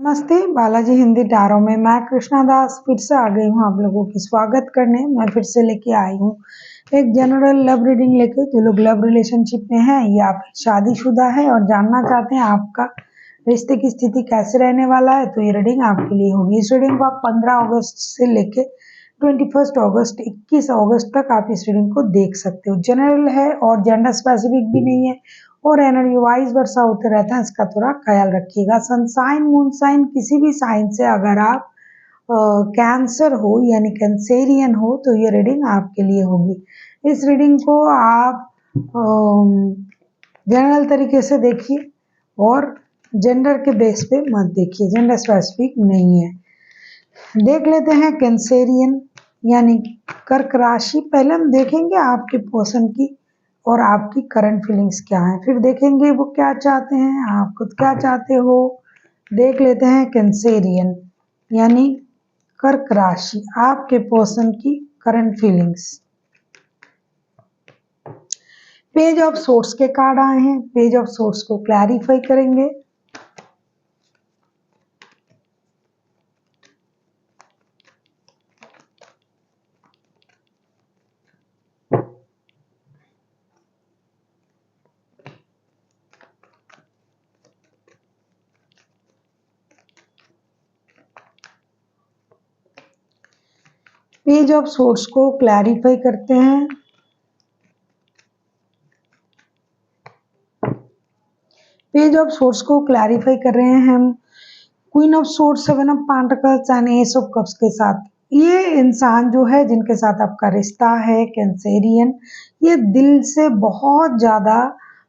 नमस्ते, बालाजी हिंदी टारो में मैं कृष्णा दास फिर से आ गई हूँ आप लोगों की स्वागत करने। मैं फिर से लेके आई हूँ एक जनरल लव रीडिंग लेके। जो लोग लव रिलेशनशिप में हैं या फिर शादीशुदा है और जानना चाहते हैं आपका रिश्ते की स्थिति कैसे रहने वाला है, तो ये रीडिंग आपके लिए होगी। इस रीडिंग को आप 15 अगस्त से लेके 21 अगस्त 21 अगस्त तक आप इस रीडिंग को देख सकते हो। जनरल है और जेंडर स्पेसिफिक भी नहीं है और एनर्जी वाइज वर्षा होते रहता है, इसका थोड़ा ख्याल रखिएगा। सन साइन मून साइन किसी भी साइन से अगर आप कैंसर हो यानी कैंसेरियन हो तो ये रीडिंग आपके लिए होगी। इस रीडिंग को आप जनरल तरीके से देखिए और जेंडर के बेस पे मत देखिए, जेंडर स्पेसिफिक नहीं है। देख लेते हैं कैंसेरियन यानी कर्क राशि। पहले हम देखेंगे आपके पर्सन की और आपकी करंट फीलिंग्स क्या है, फिर देखेंगे वो क्या चाहते हैं, आप खुद क्या चाहते हो। देख लेते हैं कैंसेरियन यानी कर्क राशि, आपके पर्सन की current feelings. Page of source के कार्ड आए हैं, पेज ऑफ सोर्स को क्लैरिफाई करेंगे। पेज ऑफ सोर्स को क्लैरिफाई करते हैं। पेज ऑफ सोर्स को क्लैरिफाई कर रहे हैं हम queen of source, seven of pentacles and S of cups के साथ। ये इंसान जो है जिनके साथ आपका रिश्ता है कैंसेरियन, ये दिल से बहुत ज्यादा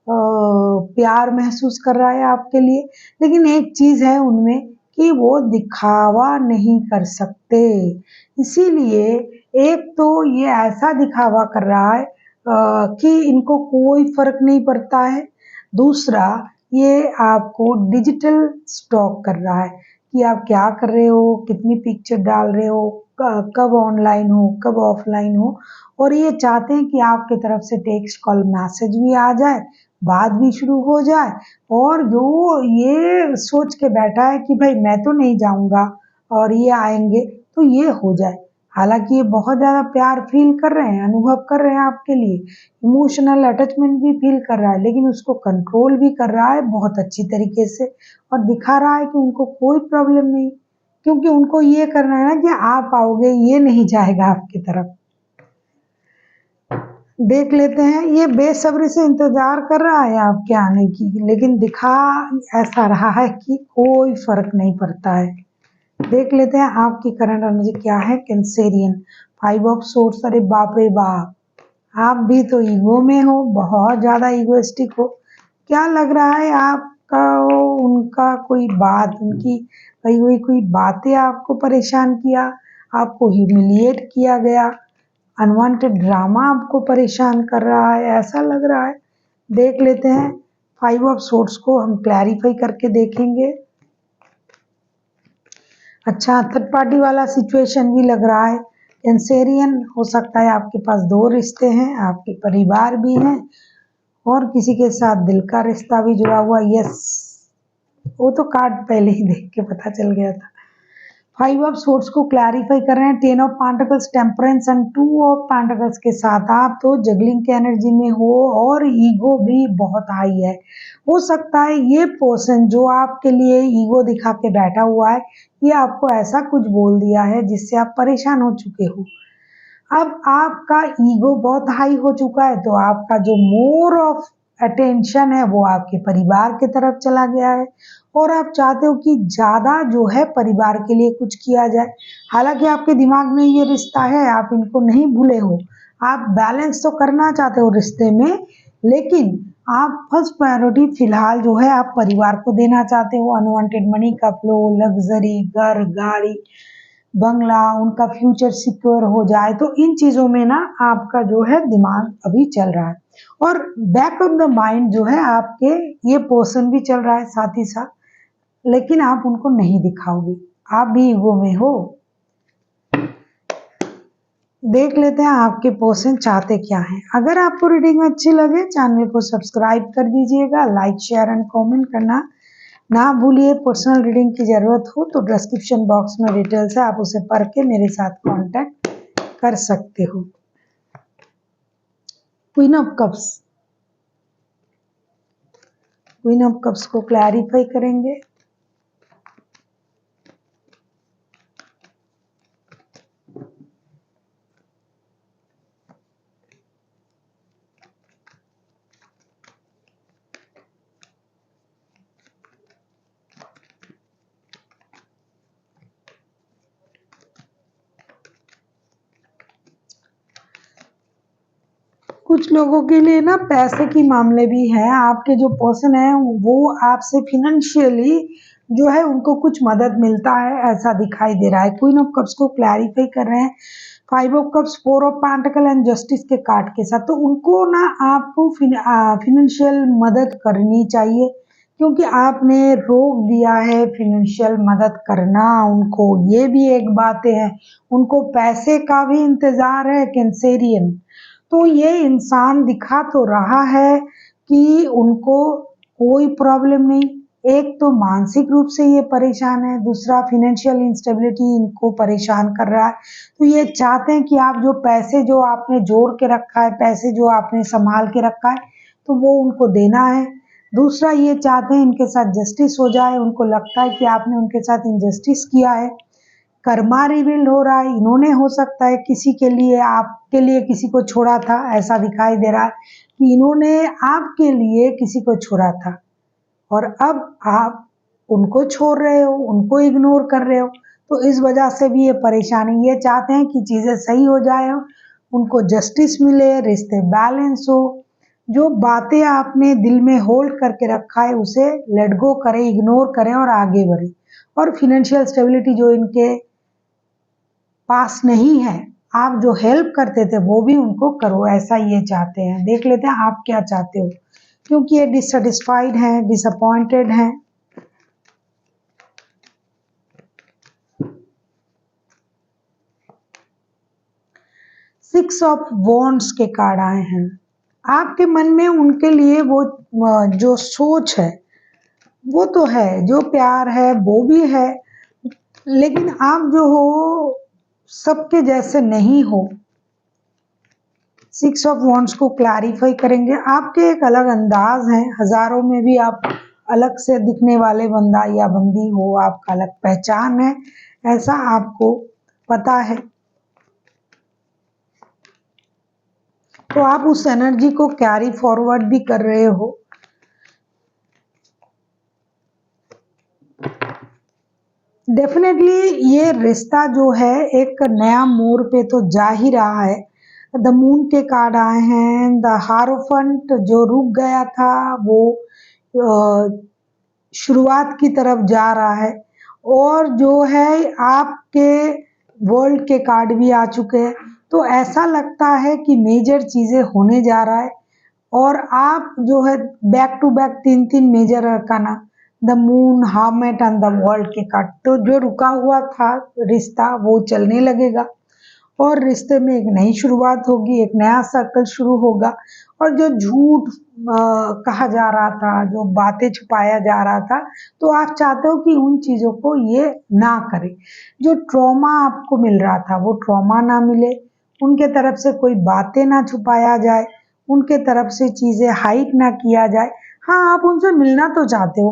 प्यार महसूस कर रहा है आपके लिए, लेकिन एक चीज है उनमें कि वो दिखावा नहीं कर सकते। इसीलिए एक तो ये ऐसा दिखावा कर रहा है कि इनको कोई फर्क नहीं पड़ता है। दूसरा, ये आपको डिजिटल स्टॉक कर रहा है कि आप क्या कर रहे हो, कितनी पिक्चर डाल रहे हो, कब ऑनलाइन हो, कब ऑफलाइन हो। और ये चाहते हैं कि आपके तरफ से टेक्स्ट कॉल मैसेज भी आ जाए, बात भी शुरू हो जाए, और जो ये सोच के बैठा है कि भाई मैं तो नहीं जाऊंगा और ये आएंगे, तो ये हो जाए। हालांकि ये बहुत ज्यादा प्यार फील कर रहे हैं, अनुभव कर रहे हैं आपके लिए, इमोशनल अटैचमेंट भी फील कर रहा है, लेकिन उसको कंट्रोल भी कर रहा है बहुत अच्छी तरीके से और दिखा रहा है कि उनको कोई प्रॉब्लम नहीं, क्योंकि उनको ये करना है ना कि आप आओगे, ये नहीं जाएगा आपकी तरफ। देख लेते हैं, ये बेसब्री से इंतजार कर रहा है आपके आने की, लेकिन दिखा ऐसा रहा है कि कोई फर्क नहीं पड़ता है। देख लेते हैं आपकी करंट एनर्जी क्या है कैंसेरियन। फाइव ऑफ सोर्स, अरे बाप रे बाप, आप भी तो ईगो में हो, बहुत ज्यादा ईगोइस्टिक हो। क्या लग रहा है आपका उनका कोई बात, उनकी कही हुई कोई बातें आपको परेशान किया, आपको ह्यूमिलिएट किया गया, अनवांटेड ड्रामा आपको परेशान कर रहा है, ऐसा लग रहा है। देख लेते हैं फाइव ऑफ सोर्स को हम क्लैरिफाई करके देखेंगे। अच्छा, थर्ड पार्टी वाला सिचुएशन भी लग रहा है। कैंसेरियन हो सकता है आपके पास दो रिश्ते हैं, आपके परिवार भी हैं और किसी के साथ दिल का रिश्ता भी जुड़ा हुआ। यस, वो तो कार्ड पहले ही देख के पता चल गया था। फाइव ऑफ सोर्स को क्लैरिफाई कर रहे हैं, ten of pentacles, temperance and two of pentacles के साथ। आप तो जगलिंग के एनर्जी में हो और ईगो भी बहुत हाई है। हो सकता है ये पर्सन जो आपके लिए ईगो दिखा के बैठा हुआ है, ये आपको ऐसा कुछ बोल दिया है जिससे आप परेशान हो चुके हो। अब आपका ईगो बहुत हाई हो चुका है, तो आपका जो मोर ऑफ अटेंशन है वो आपके परिवार की तरफ चला गया है और आप चाहते हो कि ज्यादा जो है परिवार के लिए कुछ किया जाए। हालांकि आपके दिमाग में ये रिश्ता है, आप इनको नहीं भूले हो, आप बैलेंस तो करना चाहते हो रिश्ते में, लेकिन आप फर्स्ट प्रायोरिटी फिलहाल जो है आप परिवार को देना चाहते हो। अनवांटेड मनी का फ्लो, लग्जरी, घर, गाड़ी, बंगला, उनका फ्यूचर सिक्योर हो जाए, तो इन चीजों में ना आपका जो है दिमाग अभी चल रहा है और बैक ऑफ द माइंड जो है आपके ये पर्सन भी चल रहा है साथ ही साथ, लेकिन आप उनको नहीं दिखाओगे, आप भी ईगो में हो। देख लेते हैं आपके पर्सन चाहते क्या हैं। अगर आपको रीडिंग अच्छी लगे चैनल को सब्सक्राइब कर दीजिएगा, लाइक शेयर एंड कमेंट करना ना भूलिए, पर्सनल रीडिंग की ज़रूरत हो तो डिस्क्रिप्शन बॉक्स में डिटेल्स है, आप उसे पढ़ के मेरे साथ कांटेक्ट कर सकते हो। Queen of cups, queen of cups को क्लैरिफाई करेंगे। कुछ लोगों के लिए ना पैसे की मामले भी हैं। आपके जो पर्सन है वो आपसे फिनेंशियली जो है उनको कुछ मदद मिलता है, ऐसा दिखाई दे रहा है। क्वीन ऑफ कप्स को क्लैरिफाई कर रहे हैं 5 of cups, 4 of pentacle and justice के कार्ड के साथ। तो उनको ना आपको फिनेंशियल मदद करनी चाहिए, क्योंकि आपने रोक दिया है फिनेंशियल मदद करना उनको। ये भी एक बात है, उनको पैसे का भी इंतजार है कैंसेरियन। तो ये इंसान दिखा तो रहा है कि उनको कोई प्रॉब्लम नहीं। एक तो मानसिक रूप से ये परेशान है, दूसरा फिनेंशियल इंस्टेबिलिटी इनको परेशान कर रहा है। तो ये चाहते हैं कि आप जो पैसे जो आपने जोड़ के रखा है, पैसे जो आपने संभाल के रखा है, तो वो उनको देना है। दूसरा ये चाहते हैं इनके साथ जस्टिस हो जाए, उनको लगता है कि आपने उनके साथ इनजस्टिस किया है। कर्मा रिवील हो रहा है, इन्होंने हो सकता है किसी के लिए, आपके लिए किसी को छोड़ा था, ऐसा दिखाई दे रहा है कि इन्होंने आपके लिए किसी को छोड़ा था और अब आप उनको छोड़ रहे हो, उनको इग्नोर कर रहे हो। तो इस वजह से भी ये परेशानी, ये चाहते हैं कि चीज़ें सही हो जाए, उनको जस्टिस मिले, रिश्ते बैलेंस हो। जो बातें आपने दिल में होल्ड करके रखा है उसे लेट गो करें, इग्नोर करें और आगे बढ़े। और फिनेंशियल स्टेबिलिटी जो इनके पास नहीं है, आप जो हेल्प करते थे वो भी उनको करो, ऐसा ये चाहते हैं। देख लेते हैं आप क्या चाहते हो, क्योंकि ये डिससेटिस्फाइड हैं, डिसअपॉइंटेड हैं। सिक्स ऑफ वॉन्ड्स के कार्ड आए हैं। आपके मन में उनके लिए वो जो सोच है वो तो है, जो प्यार है वो भी है, लेकिन आप जो हो सबके जैसे नहीं हो। सिक्स ऑफ वॉन्ड्स को क्लैरिफाई करेंगे। आपके एक अलग अंदाज है, हजारों में भी आप अलग से दिखने वाले बंदा या बंदी हो, आपका अलग पहचान है, ऐसा आपको पता है। तो आप उस एनर्जी को कैरी फॉरवर्ड भी कर रहे हो। डेफिनेटली ये रिश्ता जो है एक नया मोड़ पे तो जा ही रहा है। द मून के कार्ड आए हैं, द हारोफंट जो रुक गया था वो शुरुआत की तरफ जा रहा है। और जो है आपके वर्ल्ड के कार्ड भी आ चुके हैं। तो ऐसा लगता है कि मेजर चीज़ें होने जा रहा है और आप जो है back to back 3-3 major arcana, the moon, hermit and the world के कार्ड। तो जो रुका हुआ था रिश्ता वो चलने लगेगा और रिश्ते में एक नई शुरुआत होगी, एक नया सर्कल शुरू होगा। और जो झूठ कहा जा रहा था, जो बातें छुपाया जा रहा था, तो आप चाहते हो कि उन चीज़ों को ये ना करे। जो ट्रॉमा आपको मिल रहा था वो ट्रॉमा ना मिले, उनके तरफ से कोई बातें ना छुपाया जाए, उनके तरफ से चीज़ें हाइड ना किया जाए। हाँ, आप उनसे मिलना तो चाहते हो,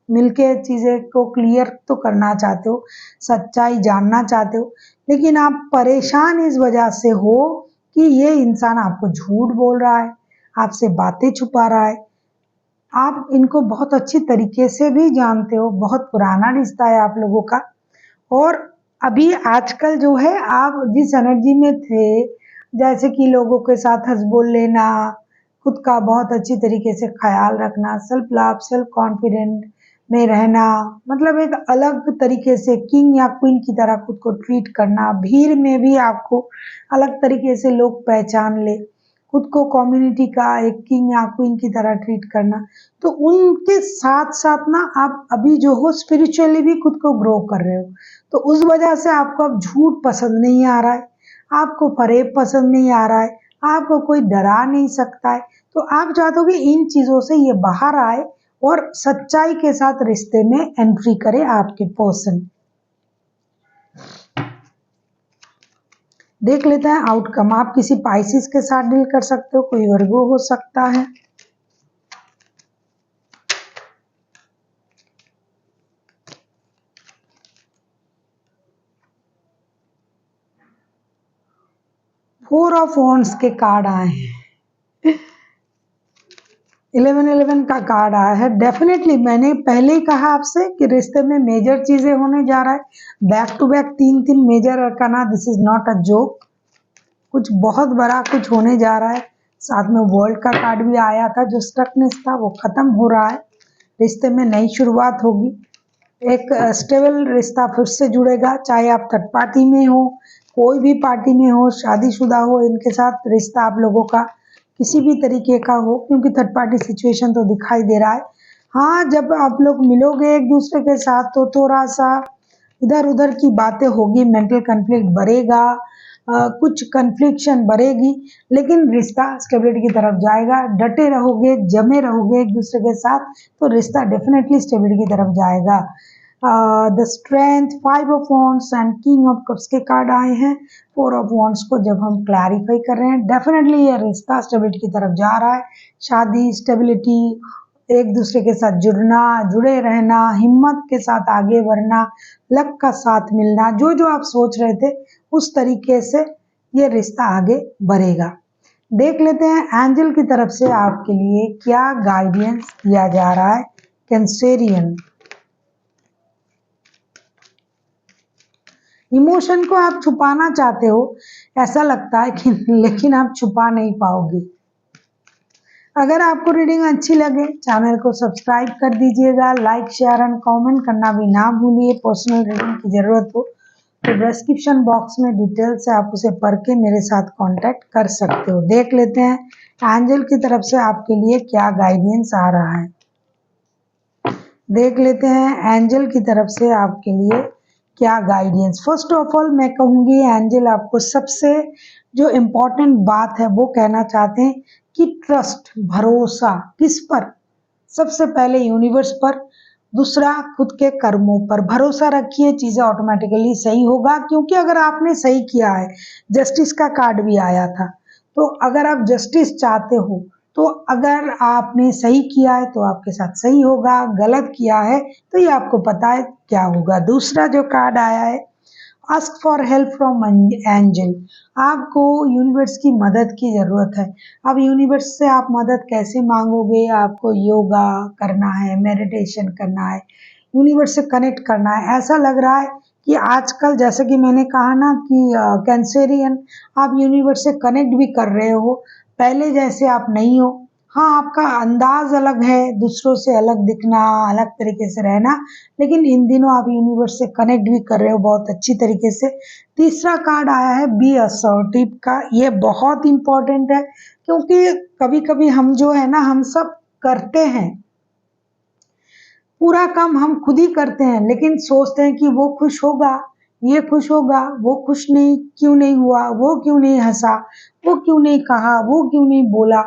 मिल के चीज़ें को क्लियर तो करना चाहते हो, सच्चाई जानना चाहते हो, लेकिन आप परेशान इस वजह से हो कि ये इंसान आपको झूठ बोल रहा है, आपसे बातें छुपा रहा है। आप इनको बहुत अच्छी तरीके से भी जानते हो, बहुत पुराना रिश्ता है आप लोगों का। और अभी आजकल जो है आप जिस एनर्जी में थे, जैसे कि लोगों के साथ हंस बोल लेना, खुद का बहुत अच्छी तरीके से ख्याल रखना, सेल्फ लव, सेल्फ कॉन्फिडेंट में रहना, मतलब एक अलग तरीके से किंग या क्वीन की तरह खुद को ट्रीट करना, भीड़ में भी आपको अलग तरीके से लोग पहचान ले, खुद को कम्युनिटी का एक किंग या क्वीन की तरह ट्रीट करना। तो उनके साथ साथ ना आप अभी जो हो स्पिरिचुअली भी खुद को ग्रो कर रहे हो। तो उस वजह से आपको अब झूठ पसंद नहीं आ रहा है, आपको फरेब पसंद नहीं आ रहा है, आपको कोई डरा नहीं सकता है। तो आप चाहते हो कि इन चीज़ों से ये बाहर आए और सच्चाई के साथ रिश्ते में एंट्री करे आपके पर्सन। देख लेते हैं आउटकम। आप किसी पाइसिस के साथ डील कर सकते हो, कोई वर्गो हो सकता है। फोर ऑफ वॉन्ड्स के कार्ड आए हैं, 1111 का कार्ड आया है। डेफिनेटली मैंने पहले ही कहा आपसे कि रिश्ते में मेजर चीजें होने जा रहा है। Back to back 3 major arcana, this is not a joke. कुछ बहुत बड़ा कुछ होने जा रहा है। साथ में वर्ल्ड का कार्ड भी आया था, जो स्टकनेस था वो खत्म हो रहा है। रिश्ते में नई शुरुआत होगी, एक स्टेबल रिश्ता फिर से जुड़ेगा। चाहे आप थर्ड पार्टी में हो, कोई भी पार्टी में हो, शादीशुदा हो, इनके साथ रिश्ता आप लोगों का किसी भी तरीके का हो, क्योंकि थर्ड पार्टी सिचुएशन तो दिखाई दे रहा है। हाँ, जब आप लोग मिलोगे एक दूसरे के साथ तो थोड़ा सा इधर उधर की बातें होगी, मेंटल कन्फ्लिक्ट बढ़ेगा, कुछ कन्फ्लिक्शन बढ़ेगी, लेकिन रिश्ता स्टेबिलिटी की तरफ जाएगा। डटे रहोगे, जमे रहोगे एक दूसरे के साथ, तो रिश्ता डेफिनेटली स्टेबिलिटी की तरफ जाएगा। The strength, 5 of wands and king of cups के कार्ड आए हैं। 4 ऑफ वॉन्ड्स को जब हम क्लैरिफाई कर रहे हैं, डेफिनेटली ये रिश्ता स्टेबिलिटी की तरफ जा रहा है। शादी, स्टेबिलिटी, एक दूसरे के साथ जुड़ना, जुड़े रहना, हिम्मत के साथ आगे बढ़ना, लक का साथ मिलना, जो जो आप सोच रहे थे उस तरीके से ये रिश्ता आगे बढ़ेगा। देख लेते हैं एंजल की तरफ से आपके लिए क्या गाइडेंस दिया जा रहा है। कैंसेरियन, इमोशन को आप छुपाना चाहते हो, ऐसा लगता है कि लेकिन आप छुपा नहीं पाओगे। अगर आपको रीडिंग अच्छी लगे, चैनल को सब्सक्राइब कर दीजिएगा, लाइक शेयर एंड कमेंट करना भी ना भूलिए। पर्सनल रीडिंग की जरूरत हो तो डिस्क्रिप्शन बॉक्स में डिटेल से आप उसे पढ़ के मेरे साथ कांटेक्ट कर सकते हो। देख लेते हैं एंजल की तरफ से आपके लिए क्या गाइडेंस आ रहा है। देख लेते हैं एंजल की तरफ से आपके लिए क्या गाइडेंस। फर्स्ट ऑफ ऑल मैं कहूँगी एंजल आपको सबसे जो इम्पोर्टेंट बात है वो कहना चाहते हैं कि ट्रस्ट, भरोसा किस पर? सबसे पहले यूनिवर्स पर, दूसरा खुद के कर्मों पर भरोसा रखिए, चीजें ऑटोमेटिकली सही होगा। क्योंकि अगर आपने सही किया है, जस्टिस का कार्ड भी आया था, तो अगर आप जस्टिस चाहते हो तो अगर आपने सही किया है तो आपके साथ सही होगा, गलत किया है तो ये आपको पता है क्या होगा। दूसरा जो कार्ड आया है, ask for help from angel, आपको यूनिवर्स की मदद की जरूरत है। अब यूनिवर्स से आप मदद कैसे मांगोगे? आपको योगा करना है, मेडिटेशन करना है, यूनिवर्स से कनेक्ट करना है। ऐसा लग रहा है कि आजकल जैसे कि मैंने कहा ना कि कैंसेरियन, आप यूनिवर्स से कनेक्ट भी कर रहे हो, पहले जैसे आप नहीं हो। हाँ, आपका अंदाज अलग है, दूसरों से अलग दिखना, अलग तरीके से रहना, लेकिन इन दिनों आप यूनिवर्स से कनेक्ट भी कर रहे हो बहुत अच्छी तरीके से। तीसरा कार्ड आया है बी असर्टिव का, ये बहुत इंपॉर्टेंट है, क्योंकि कभी कभी हम जो है ना, हम सब करते हैं, पूरा काम हम खुद ही करते हैं, लेकिन सोचते हैं कि वो खुश होगा, ये खुश होगा, वो खुश नहीं क्यों नहीं हुआ, वो क्यों नहीं हंसा, वो क्यों नहीं कहा, वो क्यों नहीं बोला।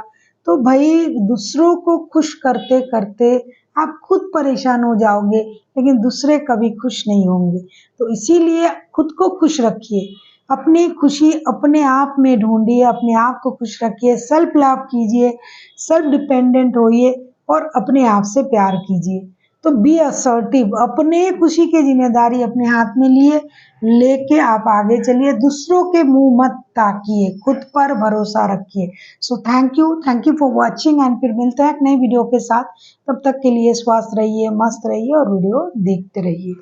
तो भाई दूसरों को खुश करते करते आप खुद परेशान हो जाओगे, लेकिन दूसरे कभी खुश नहीं होंगे। तो इसीलिए खुद को खुश रखिए, अपनी खुशी अपने आप में ढूंढिए, अपने आप को खुश रखिए, सेल्फ लव कीजिए, सेल्फ डिपेंडेंट होइए और अपने आप से प्यार कीजिए। तो बी असर्टिव, अपने खुशी की जिम्मेदारी अपने हाथ में लेके आप आगे चलिए, दूसरों के मुंह मत ताकिए, खुद पर भरोसा रखिए। So thank you for watching and फिर मिलते हैं एक नई वीडियो के साथ। तब तक के लिए स्वस्थ रहिए, मस्त रहिए और वीडियो देखते रहिए।